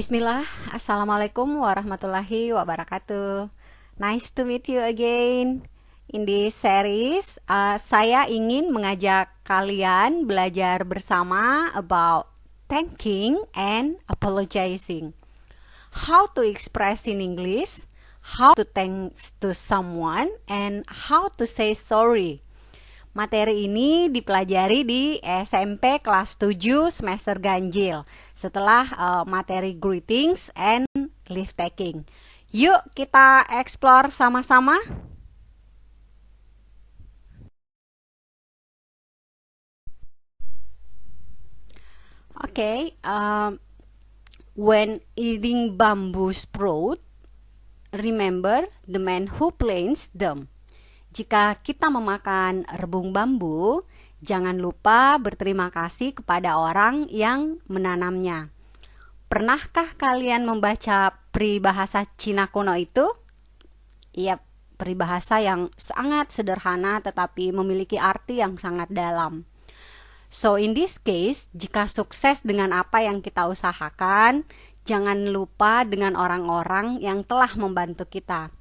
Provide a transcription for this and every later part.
Bismillah, Assalamualaikum warahmatullahi wabarakatuh. Nice to meet you again. In this series, saya ingin mengajak kalian belajar bersama about thanking and apologizing. How to express in English, how to thank to someone, and how to say sorry. Materi ini dipelajari di SMP kelas 7 semester ganjil setelah materi greetings and leave taking. Yuk kita explore sama-sama. Oke, when eating bamboo sprout, remember the man who plants them. Jika kita memakan rebung bambu, jangan lupa berterima kasih kepada orang yang menanamnya. Pernahkah kalian membaca peribahasa Cina kuno itu? Iya, peribahasa yang sangat sederhana tetapi memiliki arti yang sangat dalam. So in this case, jika sukses dengan apa yang kita usahakan, jangan lupa dengan orang-orang yang telah membantu kita.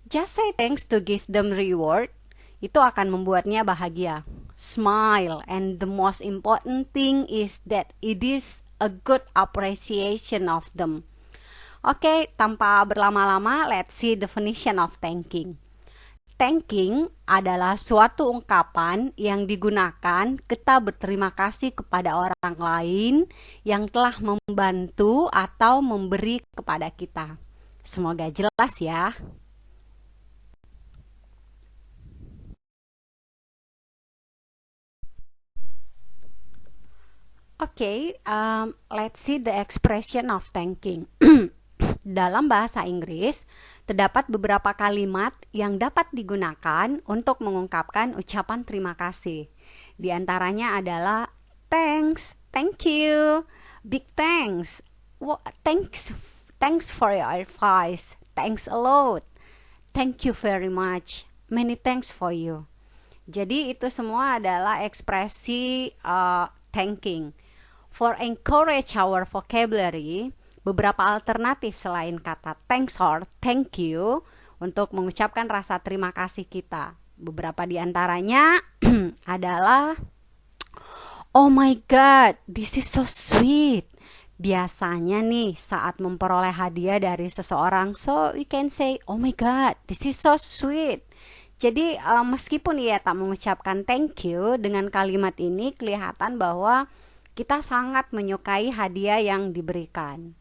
Just say thanks to give them reward. Itu akan membuatnya bahagia. Smile, and the most important thing is that it is a good appreciation of them. Oke, tanpa berlama-lama, let's see definition of thanking. Thanking adalah suatu ungkapan yang digunakan kita berterima kasih kepada orang lain yang telah membantu atau memberi kepada kita. Semoga jelas ya. Oke, let's see the expression of thanking. Dalam bahasa Inggris, terdapat beberapa kalimat yang dapat digunakan untuk mengungkapkan ucapan terima kasih. Di antaranya adalah thanks, thank you, big thanks, thanks for your advice, thanks a lot, thank you very much, many thanks for you. Jadi itu semua adalah ekspresi thanking. For encourage our vocabulary, beberapa alternatif selain kata thanks or thank you untuk mengucapkan rasa terima kasih kita. Beberapa di antaranya adalah oh my god, this is so sweet. Biasanya nih saat memperoleh hadiah dari seseorang, so we can say oh my god, this is so sweet. Jadi meskipun ia tak mengucapkan thank you, dengan kalimat ini kelihatan bahwa kita sangat menyukai hadiah yang diberikan.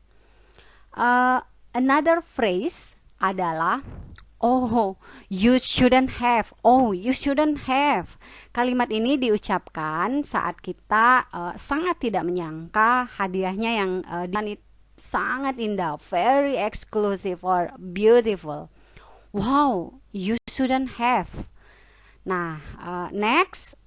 Another phrase adalah oh, you shouldn't have. Oh, you shouldn't have. Kalimat ini diucapkan saat kita sangat tidak menyangka hadiahnya yang sangat indah, very exclusive or beautiful. Wow, you shouldn't have. Nah, next,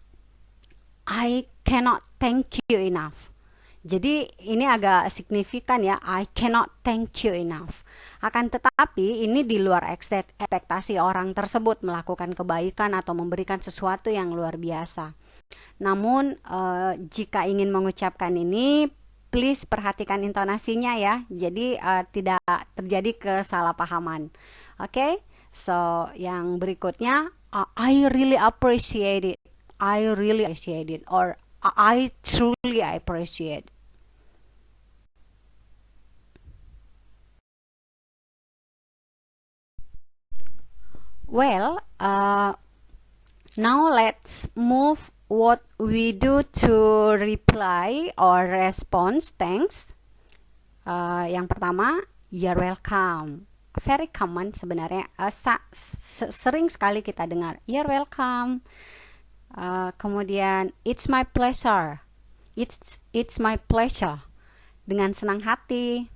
I cannot thank you enough. Jadi ini agak signifikan ya, I cannot thank you enough. Akan tetapi ini di luar ekspektasi orang tersebut melakukan kebaikan atau memberikan sesuatu yang luar biasa. Namun jika ingin mengucapkan ini, please perhatikan intonasinya ya. Jadi tidak terjadi kesalahpahaman. Oke, so yang berikutnya, I really appreciate it. I really appreciate it, or I truly appreciate. Well, now let's move what we do to reply or response thanks. Yang pertama, you're welcome. Very common sebenarnya, sering sekali kita dengar you're welcome. Kemudian it's my pleasure, it's my pleasure, dengan senang hati.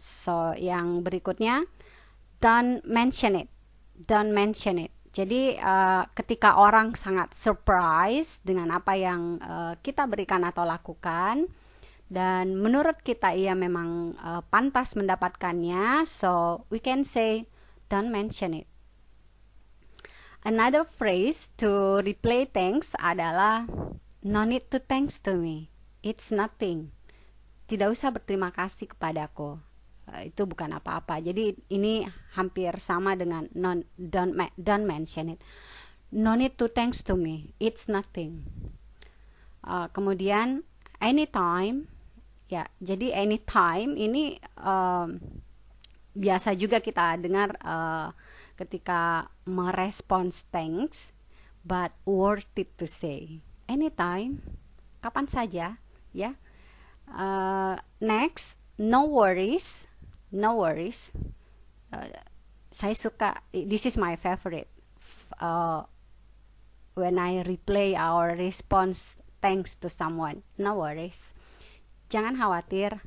So yang berikutnya, don't mention it. Jadi ketika orang sangat surprise dengan apa yang kita berikan atau lakukan, dan menurut kita ia memang pantas mendapatkannya, so we can say don't mention it. Another phrase to reply thanks adalah no need to thanks to me, it's nothing. tidak usah berterima kasih kepadaku. Itu bukan apa-apa. Jadi ini hampir sama dengan don't mention it. No need to thanks to me. It's nothing. Kemudian anytime, ya. Jadi anytime ini biasa juga kita dengar ketika merespons thanks, but worth it to say. Anytime, kapan saja, ya. Next, no worries. No worries. Saya suka, this is my favorite. When I replay our response thanks to someone. No worries. Jangan khawatir.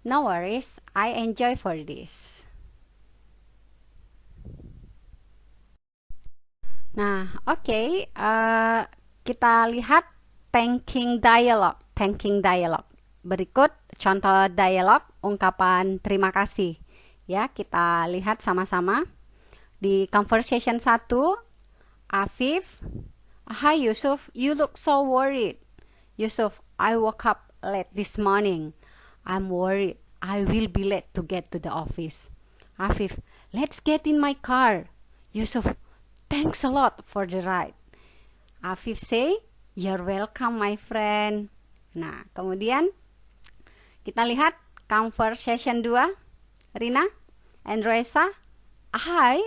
No worries, I enjoy for this. Nah, oke, kita lihat thanking dialogue. Thanking dialogue. Berikut contoh dialog ungkapan terima kasih. Ya, kita lihat sama-sama. Di conversation 1, Afif, "Hi Yusuf, you look so worried." Yusuf, "I woke up late this morning. I'm worried I will be late to get to the office." Afif, "Let's get in my car." Yusuf, "Thanks a lot for the ride." Afif say, "You're welcome, my friend." Nah, kemudian kita lihat conversation 2, Rina and Reza. "Hi,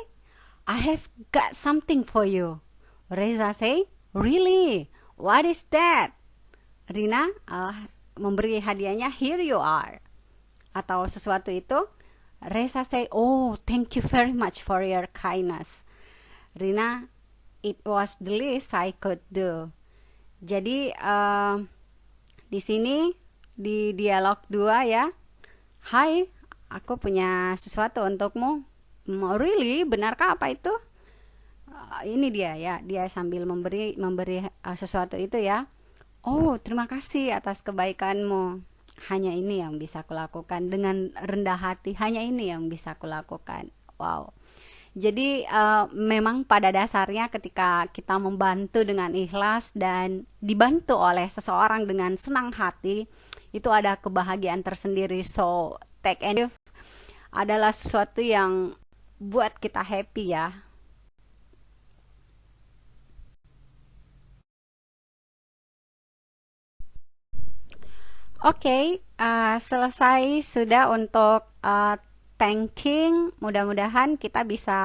I have got something for you." Reza say, "Really? What is that?" Rina memberi hadiahnya, "Here you are." Atau sesuatu itu. Reza say, "Oh, thank you very much for your kindness." Rina, "It was the least I could do." Jadi di sini di dialog 2 ya. "Hai, aku punya sesuatu untukmu." "Really? Benarkah apa itu?" Ini dia ya, dia sambil memberi sesuatu itu ya. "Oh, terima kasih atas kebaikanmu. Hanya ini yang bisa kulakukan dengan rendah hati. Hanya ini yang bisa kulakukan." Wow. Jadi memang pada dasarnya ketika kita membantu dengan ikhlas dan dibantu oleh seseorang dengan senang hati, itu ada kebahagiaan tersendiri. So, take and give adalah sesuatu yang buat kita happy ya. Oke, selesai sudah untuk thanking. Mudah-mudahan kita bisa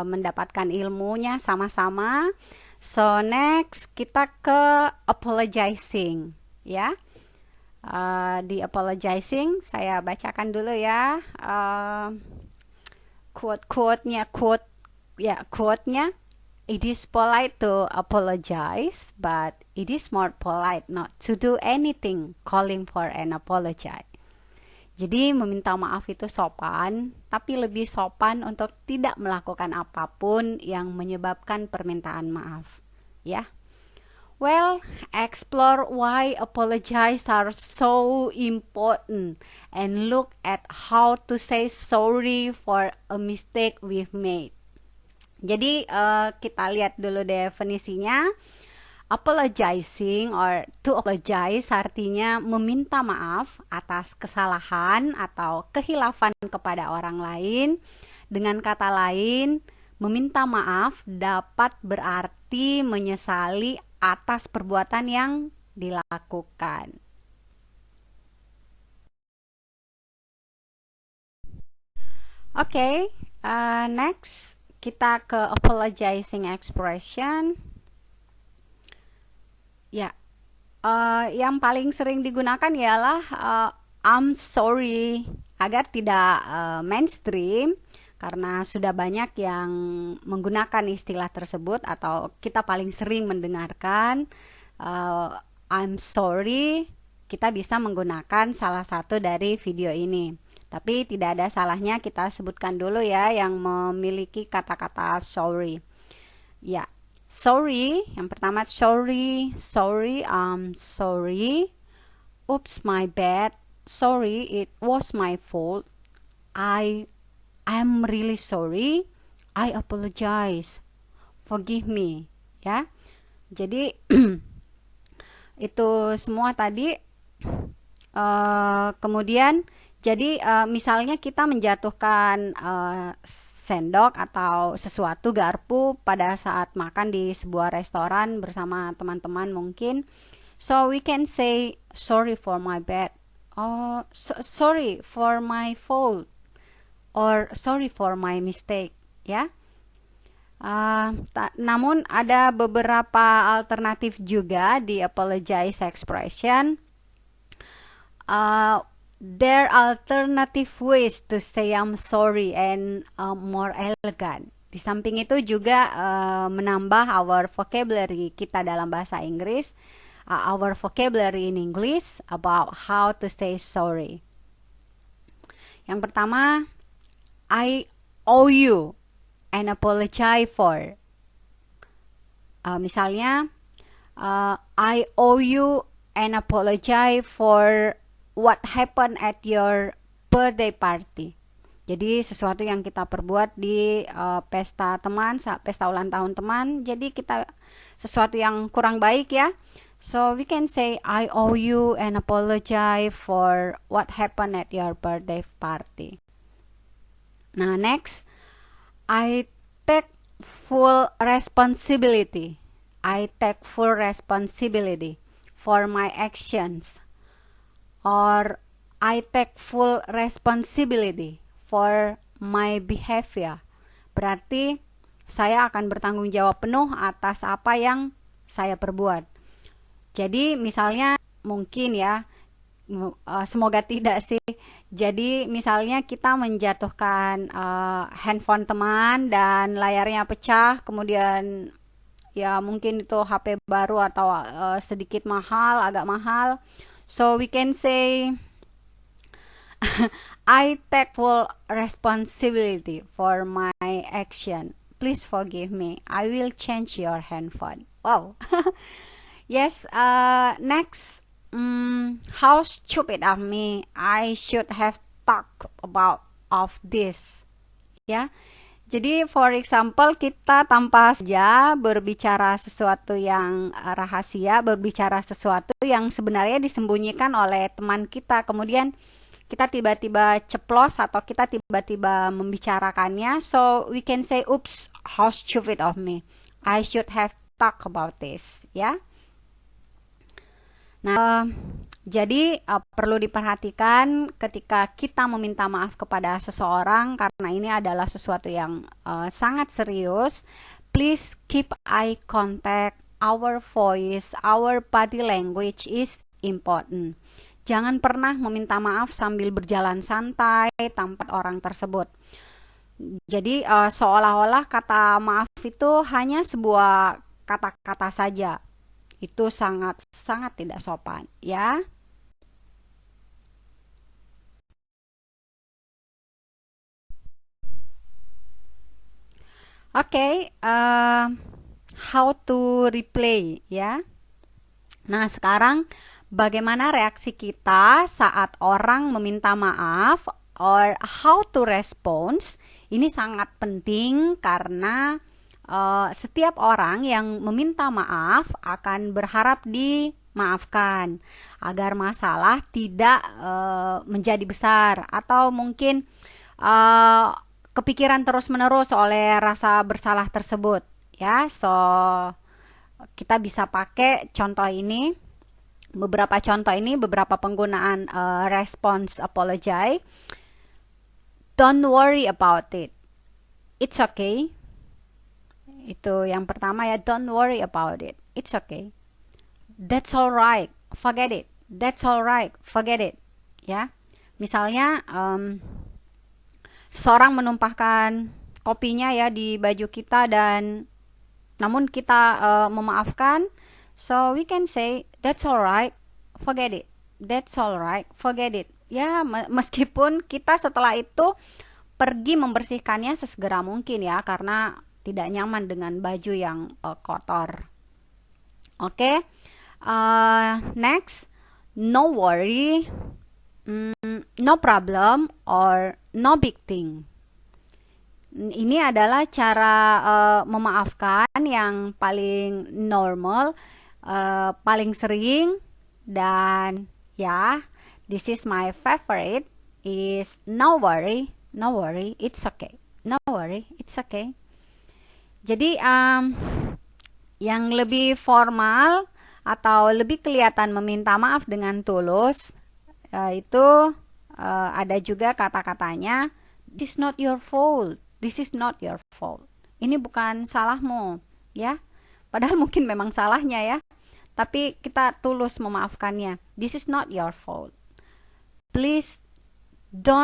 mendapatkan ilmunya sama-sama. So next kita ke apologizing, ya. Di apologizing saya bacakan dulu ya quote-nya. "It is polite to apologize, but it is more polite not to do anything calling for an apology." Jadi meminta maaf itu sopan, tapi lebih sopan untuk tidak melakukan apapun yang menyebabkan permintaan maaf. Ya. Well, explore why apologies are so important and look at how to say sorry for a mistake we've made. Jadi kita lihat dulu definisinya. Apologizing or to apologize artinya meminta maaf atas kesalahan atau kehilafan kepada orang lain. Dengan kata lain, meminta maaf dapat berarti menyesali atas perbuatan yang dilakukan. Oke, next kita ke apologizing expression. Ya, yang paling sering digunakan ialah "I'm sorry" agar tidak mainstream karena sudah banyak yang menggunakan istilah tersebut atau kita paling sering mendengarkan "I'm sorry." Kita bisa menggunakan salah satu dari video ini. Tapi tidak ada salahnya kita sebutkan dulu ya yang memiliki kata-kata sorry. Ya. Sorry, yang pertama sorry, I'm sorry. Oops, my bad. Sorry, it was my fault. I'm really sorry. I apologize. Forgive me, ya. Jadi itu semua tadi Kemudian jadi misalnya kita menjatuhkan sendok atau sesuatu garpu pada saat makan di sebuah restoran bersama teman-teman mungkin. So we can say sorry for my bad. Oh, sorry for my fault or sorry for my mistake, ya. Namun ada beberapa alternatif juga di apologize expression. There are alternative ways to say I'm sorry and more elegant. Di samping itu juga menambah our vocabulary kita dalam bahasa Inggris, our vocabulary in English about how to say sorry. Yang pertama, I owe you and apologize for. Misalnya, I owe you and apologize for what happened at your birthday party. Jadi sesuatu yang kita perbuat di pesta teman, pesta ulang tahun teman. Jadi kita sesuatu yang kurang baik ya. So we can say I owe you and apologize for what happened at your birthday party. Nah, next, I take full responsibility. I take full responsibility for my actions. Or I take full responsibility for my behavior. Berarti saya akan bertanggung jawab penuh atas apa yang saya perbuat. Jadi misalnya mungkin ya, semoga tidak sih. Jadi misalnya kita menjatuhkan handphone teman dan layarnya pecah, kemudian ya mungkin itu HP baru atau sedikit mahal, agak mahal. So we can say I take full responsibility for my action. Please forgive me. I will change your handphone. Wow. Yes, next. How stupid of me. I should have talked about of this. Ya. Jadi for example kita tanpa saja berbicara sesuatu yang rahasia, berbicara sesuatu yang sebenarnya disembunyikan oleh teman kita. Kemudian kita tiba-tiba ceplos atau kita tiba-tiba membicarakannya. So we can say, oops, how stupid of me. I should have talked about this. Ya. Nah, jadi perlu diperhatikan ketika kita meminta maaf kepada seseorang karena ini adalah sesuatu yang sangat serius. Please keep eye contact. Our voice, our body language is important. Jangan pernah meminta maaf sambil berjalan santai tanpa orang tersebut. Jadi seolah-olah kata maaf itu hanya sebuah kata-kata saja. Itu sangat tidak sopan, ya. Oke, how to replay, ya. Nah, sekarang bagaimana reaksi kita saat orang meminta maaf or how to respond? Ini sangat penting karena setiap orang yang meminta maaf akan berharap dimaafkan agar masalah tidak menjadi besar atau mungkin kepikiran terus-menerus oleh rasa bersalah tersebut ya. So kita bisa pakai contoh ini, beberapa penggunaan response apologize. Don't worry about it, it's okay. Itu yang pertama ya, don't worry about it, it's okay. That's alright, forget it. That's alright, forget it. Ya, misalnya seorang menumpahkan kopinya ya di baju kita dan namun kita memaafkan, so we can say that's alright, forget it. That's alright, forget it. Ya, meskipun kita setelah itu pergi membersihkannya sesegera mungkin ya, karena tidak nyaman dengan baju yang kotor. Oke. Next, no worry, no problem, or no big thing. Ini adalah cara memaafkan yang paling normal, paling sering dan ya This is my favorite is no worry, it's okay. No worry, it's okay. Jadi yang lebih formal atau lebih kelihatan meminta maaf dengan tulus itu ada juga kata-katanya this is not your fault. This is not your fault. Ini bukan salahmu, ya. Padahal mungkin memang salahnya ya. Tapi kita tulus memaafkannya. This is not your fault. Please do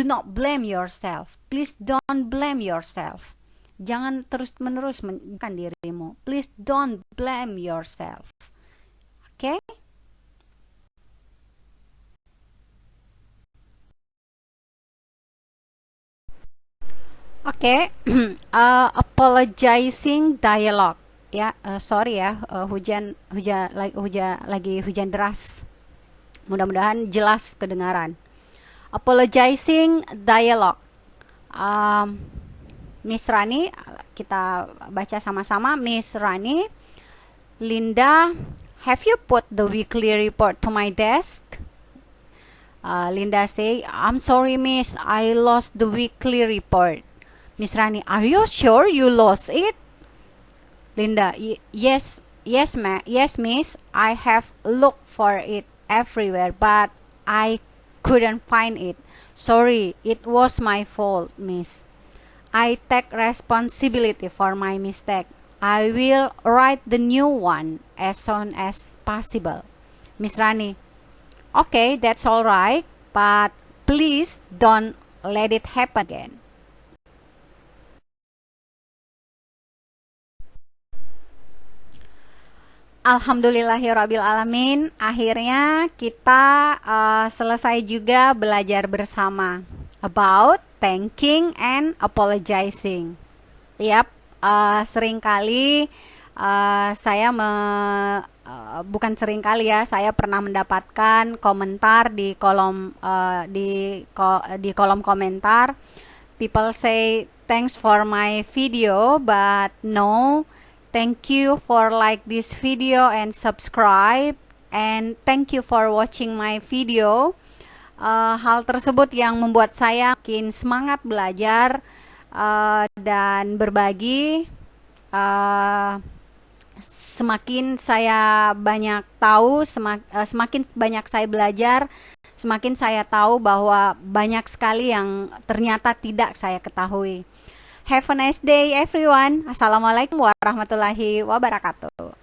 not blame yourself. Please don't blame yourself. Jangan terus-menerus menyalahkan dirimu. Please don't blame yourself. Oke? Oke, apologizing dialogue. Ya, sorry ya, hujan lagi hujan deras. Mudah-mudahan jelas kedengaran. Apologizing dialogue. Miss Rani, kita baca sama-sama. Miss Rani, Linda, have you put the weekly report to my desk? Linda say, I'm sorry, Miss, I lost the weekly report. Miss Rani, are you sure you lost it? Linda, yes, Miss, I have looked for it everywhere, but I couldn't find it. Sorry, it was my fault, Miss. I take responsibility for my mistake. I will write the new one as soon as possible. Miss Rani, okay, that's all right, but please don't let it happen again. Alhamdulillahirrabbilalamin, akhirnya kita selesai juga belajar bersama about thanking and apologizing. Yap, seringkali bukan seringkali ya, saya pernah mendapatkan komentar di kolom di kolom komentar. People say thanks for my video, but no. Thank you for like this video and subscribe, and thank you for watching my video. Hal tersebut yang membuat saya makin semangat belajar dan berbagi. Semakin saya banyak tahu, semakin banyak saya belajar, semakin saya tahu bahwa banyak sekali yang ternyata tidak saya ketahui. Have a nice day everyone. Assalamualaikum warahmatullahi wabarakatuh.